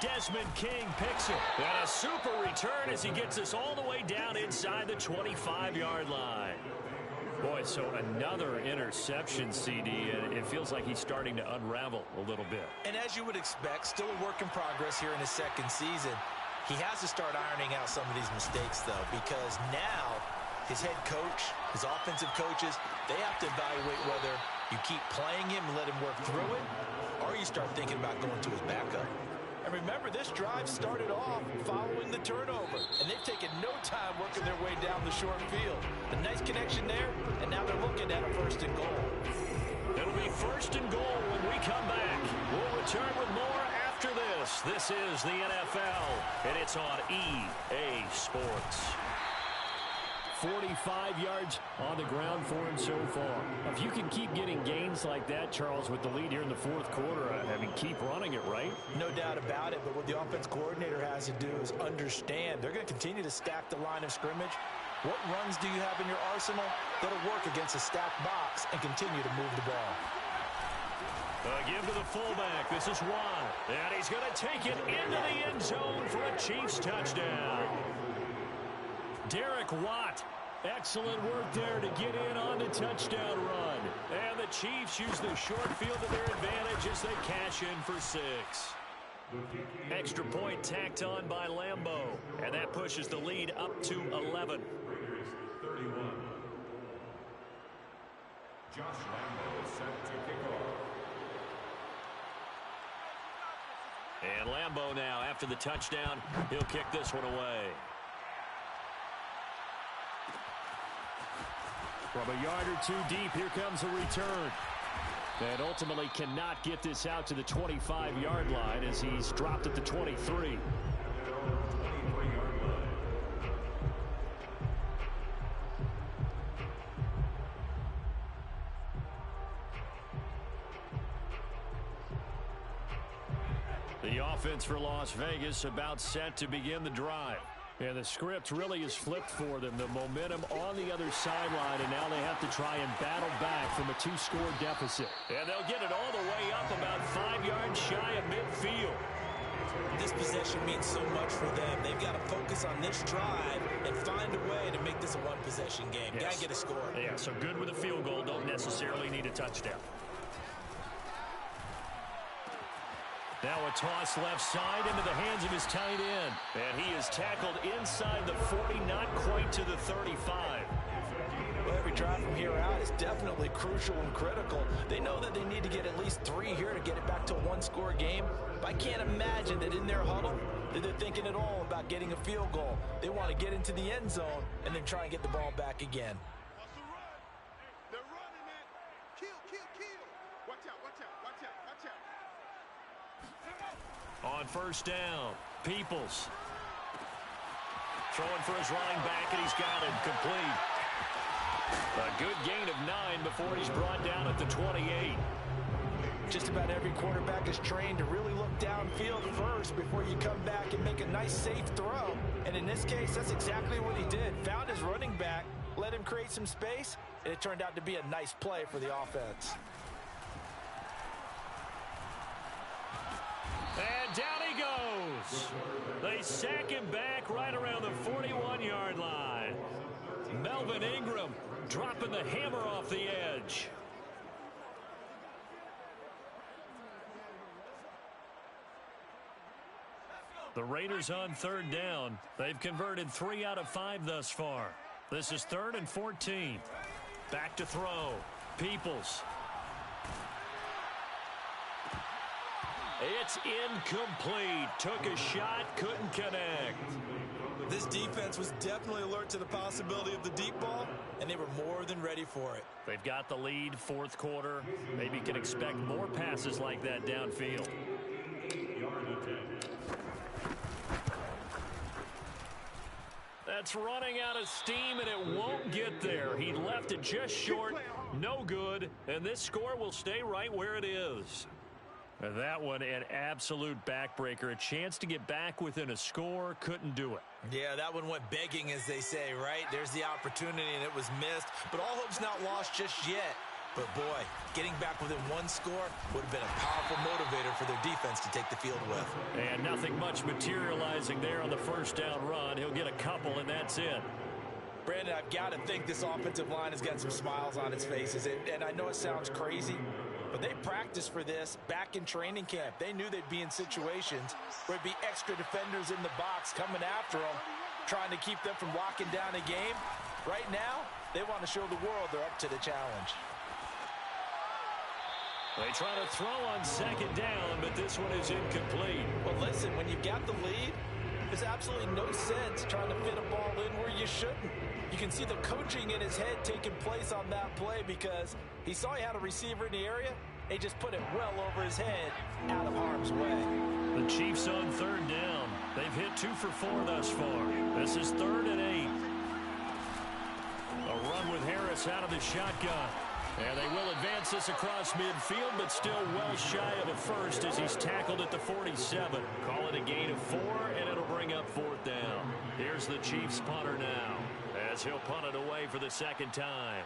A: Desmond King picks it. And a super return as he gets us all the way down inside the 25-yard line. Boy, so another interception, CD, and it feels like he's starting to unravel a little bit.
B: And as you would expect, still a work in progress here in his 2nd season. He has to start ironing out some of these mistakes, though, because now his head coach, his offensive coaches, they have to evaluate whether you keep playing him and let him work through it, or you start thinking about going to his backup. And remember, this drive started off following the turnover, and they've taken no time working their way down the short field. A nice connection there, and now they're looking at a 1st and goal.
A: It'll be 1st and goal when we come back. We'll return with more after this. This is the NFL, and it's on EA Sports.
F: 45 yards on the ground for him so far. If you can keep getting gains like that, Charles, with the lead here in the 4th quarter, I mean, keep running it, right?
B: No doubt about it, but what the offense coordinator has to do is understand they're going to continue to stack the line of scrimmage. What runs do you have in your arsenal that'll work against a stacked box and continue to move the ball?
A: Give to the fullback. This is Juan. And he's going to take it into the end zone for a Chiefs touchdown. Derek Watt, excellent work there to get in on the touchdown run. And the Chiefs use the short field to their advantage as they cash in for 6. Extra point tacked on by Lambeau. And that pushes the lead up to 11.
E: Raiders 31. Josh Lambeau is set to kick off.
A: And Lambeau now, after the touchdown, he'll kick this one away.
F: From a yard or 2 deep, here comes a return. And ultimately cannot get this out to the 25-yard line as he's dropped at the 23.
A: The offense for Las Vegas about set to begin the drive. And the script really is flipped for them. The momentum on the other sideline, and now they have to try and battle back from a 2-score deficit. And they'll get it all the way up about 5 yards shy of midfield.
B: This possession means so much for them. They've got to focus on this drive and find a way to make this a one-possession game.
A: Yes.
B: Got to get a score.
A: Yeah, so good with a field goal. Don't necessarily need a touchdown. Now a toss left side into the hands of his tight end. And he is tackled inside the 40, not quite to the 35.
C: Well, every drive from here out is definitely crucial and critical. They know that they need to get at least 3 here to get it back to a 1-score game. But I can't imagine that in their huddle that they're thinking at all about getting a field goal. They want to get into the end zone and then try and get the ball back again.
D: They're running it. Kill, kill, kill. Watch out, watch out, watch out, watch out.
A: On first down, Peoples. Throwing for his running back, and he's got it complete. A good gain of 9 before he's brought down at the 28.
C: Just about every quarterback is trained to really look downfield first before you come back and make a nice, safe throw. And in this case, that's exactly what he did. Found his running back, let him create some space, and it turned out to be a nice play for the offense.
A: And down he goes. They sack him back right around the 41-yard line. Melvin Ingram dropping the hammer off the edge. The Raiders on third down. They've converted 3 out of 5 thus far. This is 3rd and 14. Back to throw. Peoples. It's incomplete. Took a shot, couldn't connect.
B: This defense was definitely alert to the possibility of the deep ball, and they were more than ready for it.
A: They've got the lead, 4th quarter. Maybe can expect more passes like that downfield. That's running out of steam, and it won't get there. He left it just short, no good, and this score will stay right where it is. And that one, an absolute backbreaker. A chance to get back within a score, couldn't do it.
B: Yeah, that one went begging, as they say, right? There's the opportunity, and it was missed. But all hope's not lost just yet. But, boy, getting back within 1 score would have been a powerful motivator for their defense to take the field with.
A: And nothing much materializing there on the first down run. He'll get a couple, and that's it.
C: Brandon, I've got to think this offensive line has got some smiles on its faces. And I know it sounds crazy, but they practiced for this back in training camp. They knew they'd be in situations where there'd be extra defenders in the box coming after them, trying to keep them from locking down a game. Right now, they want to show the world they're up to the challenge.
A: They try to throw on second down, but this one is incomplete.
C: Well, listen, when you've got the lead, there's absolutely no sense trying to fit a ball in where you shouldn't. You can see the coaching in his head taking place on that play because he saw he had a receiver in the area. He just put it well over his head, out of harm's way.
A: The Chiefs on third down. They've hit 2 for 4 thus far. This is 3rd and 8. A run with Harris out of the shotgun. And they will advance this across midfield, but still well shy of a first as he's tackled at the 47. Call it a gain of 4, and it'll bring up 4th down. Here's the Chiefs punter now, as he'll punt it away for the 2nd time.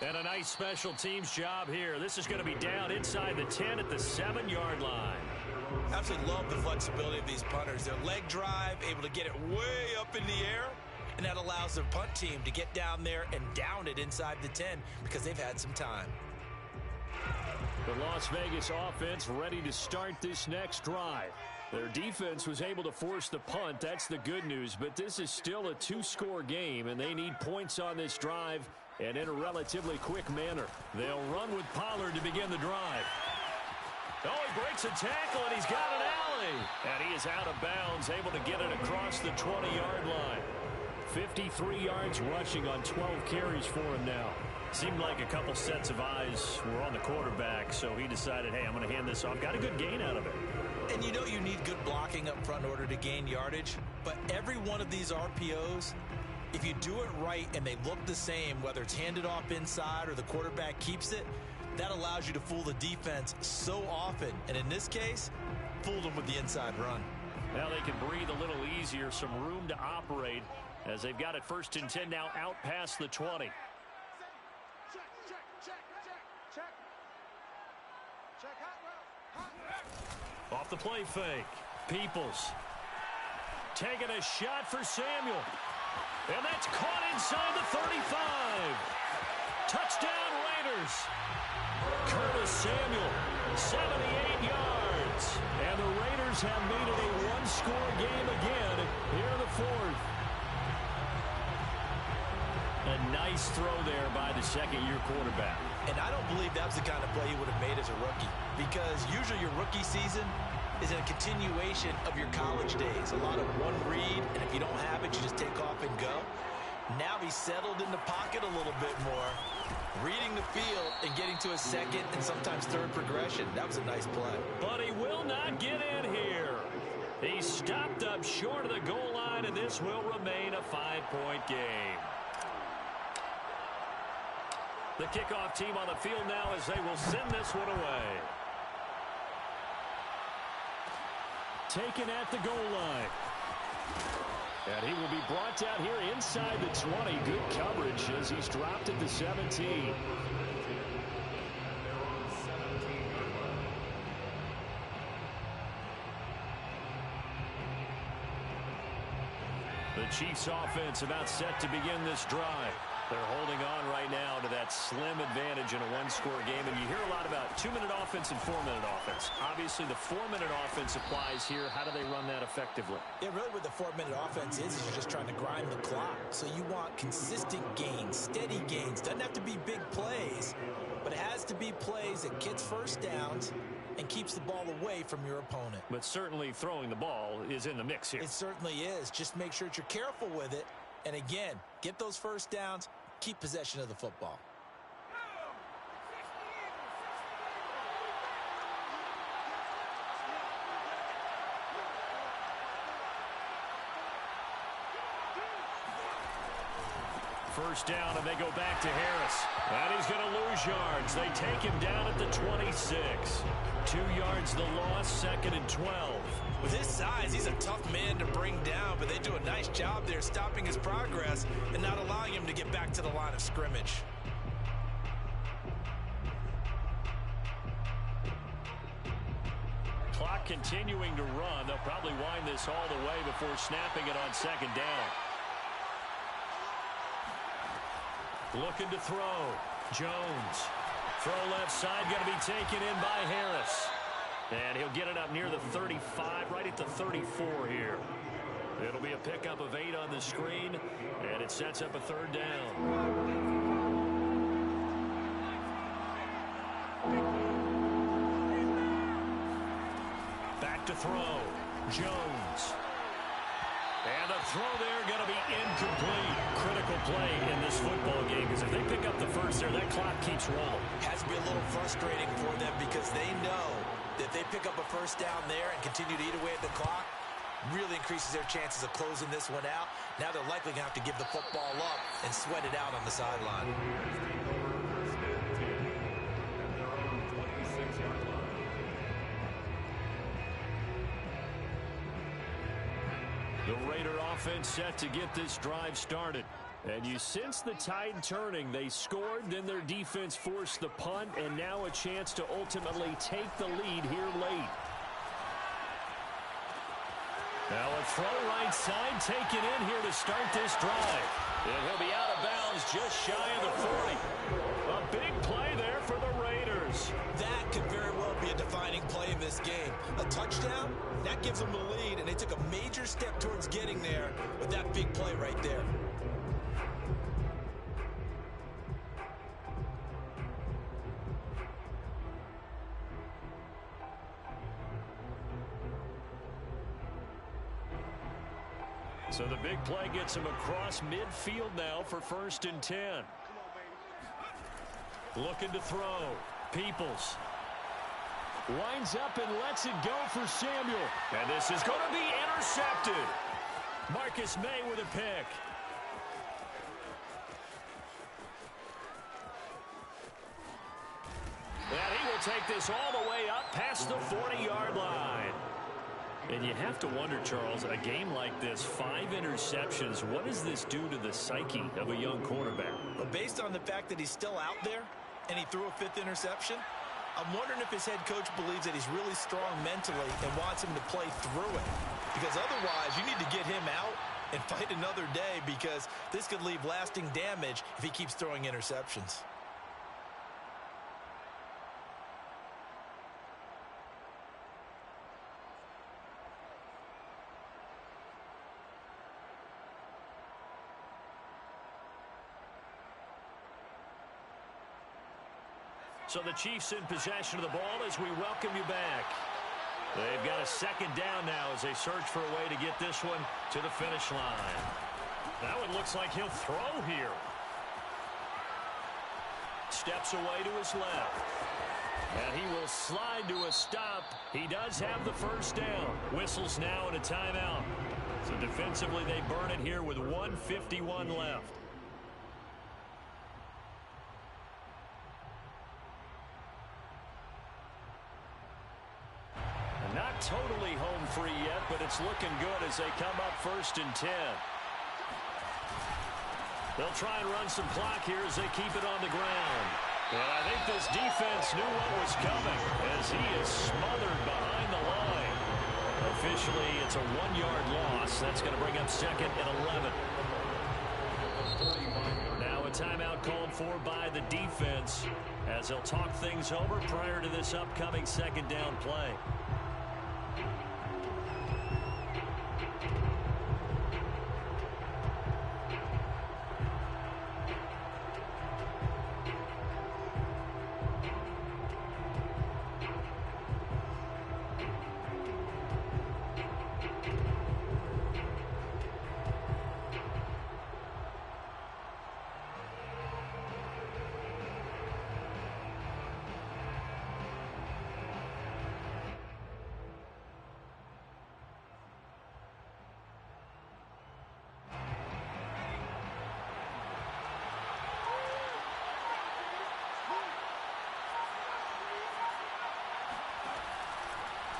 A: And a nice special teams job here. This is going to be down inside the 10 at the 7-yard line.
B: Absolutely love the flexibility of these punters. Their leg drive, able to get it way up in the air, and that allows their punt team to get down there and down it inside the 10 because they've had some time.
A: The Las Vegas offense ready to start this next drive. Their defense was able to force the punt. That's the good news, but this is still a 2-score game, and they need points on this drive and in a relatively quick manner. They'll run with Pollard to begin the drive. Oh, he breaks a tackle, and he's got an alley. And he is out of bounds, able to get it across the 20-yard line.
F: 53 yards rushing on 12 carries for him now.
A: Seemed like a couple sets of eyes were on the quarterback, so he decided, hey, I'm going to hand this off. Got a good gain out of it.
B: And you know you need good blocking up front in order to gain yardage, but every one of these RPOs, if you do it right and they look the same, whether it's handed off inside or the quarterback keeps it, that allows you to fool the defense so often. And in this case, fooled them with the inside run.
A: Now they can breathe a little easier, some room to operate as they've got it 1st and 10 now out past the 20. Off the play fake. Peoples taking a shot for Samuel. And that's caught inside the 35. Touchdown Raiders. Curtis Samuel, 78 yards. And the Raiders have made it a one-score game again here in the 4th. A nice throw there by the second-year quarterback.
B: And I don't believe that was the kind of play he would have made as a rookie, because usually your rookie season is a continuation of your college days. A lot of one read, and if you don't have it, you just take off and go. Now he's settled in the pocket a little bit more, reading the field and getting to a second and sometimes third progression. That was a nice play.
A: But he will not get in here. He stopped up short of the goal line, and this will remain a 5-point game. The kickoff team on the field now as they will send this one away. Taken at the goal line. And he will be brought down here inside the 20. Good coverage as he's dropped at the 17. The Chiefs offense about set to begin this drive. They're holding on right now to that slim advantage in a one-score game. And you hear a lot about 2-minute offense and 4-minute offense. Obviously, the 4-minute offense applies here. How do they run that effectively?
B: Yeah, really what the 4-minute offense is you're just trying to grind the clock. So you want consistent gains, steady gains. Doesn't have to be big plays, but it has to be plays that gets first downs and keeps the ball away from your opponent.
A: But certainly throwing the ball is in the mix here.
B: It certainly is. Just make sure that you're careful with it. And again, get those first downs, keep possession of the football.
A: First down, and they go back to Harris. And he's going to lose yards. They take him down at the 26. 2 yards the loss, 2nd and 12.
B: With his size, he's a tough man to bring down, but they do a nice job there stopping his progress and not allowing him to get back to the line of scrimmage.
A: Clock continuing to run. They'll probably wind this all the way before snapping it on 2nd down. Looking to throw. Jones. Throw left side, going to be taken in by Harris. And he'll get it up near the 35, right at the 34 here. It'll be a pickup of 8 on the screen, and it sets up a 3rd down. Back to throw. Jones. And the throw there going to be incomplete. Critical play in this football game, because if they pick up the first there, that clock keeps rolling.
B: Has to be a little frustrating for them because they know that they pick up a first down there and continue to eat away at the clock, really increases their chances of closing this one out. Now they're likely going to have to give the football up and sweat it out on the sideline.
A: The Raider offense set to get this drive started. And you sense the tide turning. They scored, then their defense forced the punt, and now a chance to ultimately take the lead here late. Now a throw right side taken in here to start this drive. And he'll be out of bounds just shy of the 40. A big play there for the Raiders.
B: That could very well be a defining play in this game. A touchdown, that gives them the lead, and they took a major step towards getting there with that big play right there.
A: So the big play gets him across midfield now for 1st and 10. Looking to throw. Peoples. Winds up and lets it go for Samuel. And this is going to be intercepted. Marcus May with a pick. And he will take this all the way up past the 40-yard line. And you have to wonder, Charles, a game like this, 5 interceptions, what does this do to the psyche of a young quarterback?
B: Well, based on the fact that he's still out there and he threw a 5th interception, I'm wondering if his head coach believes that he's really strong mentally and wants him to play through it. Because otherwise, you need to get him out and fight another day, because this could leave lasting damage if he keeps throwing interceptions.
A: So the Chiefs in possession of the ball as we welcome you back. They've got a 2nd down now as they search for a way to get this one to the finish line. Now it looks like he'll throw here. Steps away to his left. And he will slide to a stop. He does have the 1st down. Whistles now and a timeout. So defensively they burn it here with 1:51 left. Not totally home free yet, but it's looking good as they come up 1st and 10. They'll try and run some clock here as they keep it on the ground. And I think this defense knew what was coming as he is smothered behind the line. Officially, it's a 1-yard loss. That's going to bring up 2nd and 11. Now a timeout called for by the defense as they'll talk things over prior to this upcoming 2nd down play.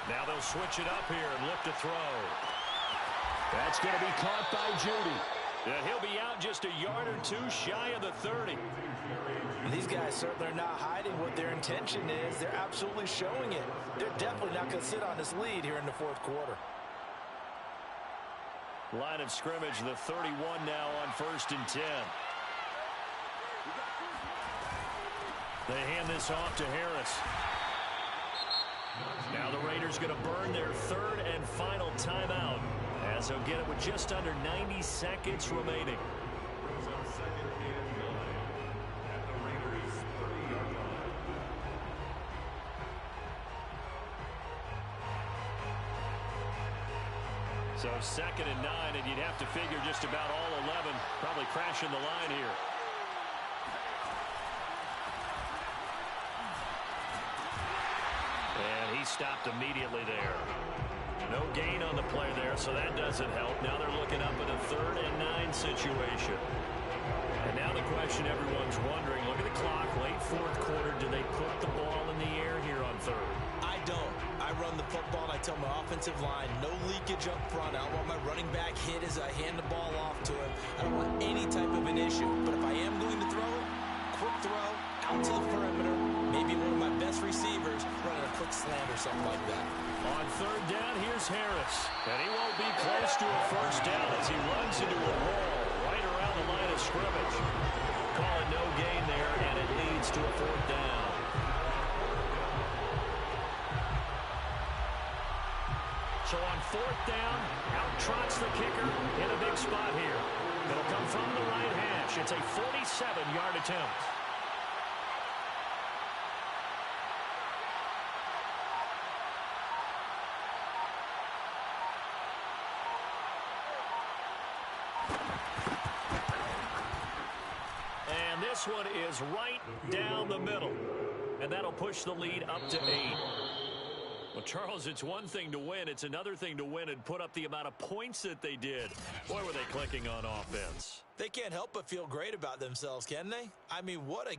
A: Now they'll switch it up here and look to throw. That's going to be caught by Judy. And he'll be out just a yard or 2 shy of the 30.
C: These guys certainly are not hiding what their intention is. They're absolutely showing it. They're definitely not going to sit on this lead here in the 4th quarter.
A: Line of scrimmage, the 31 now on 1st and 10. They hand this off to Harris. Now the Raiders going to burn their 3rd and final timeout as they'll get it with just under 90 seconds remaining.
E: Brings up 2nd and 9 at the Raiders' 30-yard line.
A: So 2nd and 9, and you'd have to figure just about all 11 probably crashing the line here. And he stopped immediately there. No gain on the play there, so that doesn't help. Now they're looking up at a 3rd and 9 situation. And now the question everyone's wondering, look at the clock, late 4th quarter, do they put the ball in the air here on 3rd?
B: I don't. I run the football, and I tell my offensive line, no leakage up front. I don't want my running back hit as I hand the ball off to him. I don't want any type of an issue. But if I am going to throw it, quick throw, out to the perimeter, maybe one of my best receivers running a quick slant or something like that.
A: On 3rd down, here's Harris. And he won't be close to a 1st down as he runs into a wall right around the line of scrimmage. Call it no gain there, and it leads to a 4th down. So on 4th down, out trots the kicker in a big spot here. It'll come from the right hash. It's a 47-yard attempt. And this one is right down the middle. And that'll push the lead up to 8. Well, Charles, it's one thing to win. It's another thing to win and put up the amount of points that they did. Boy, were they clicking on offense.
B: They can't help but feel great about themselves, can they? I mean, what a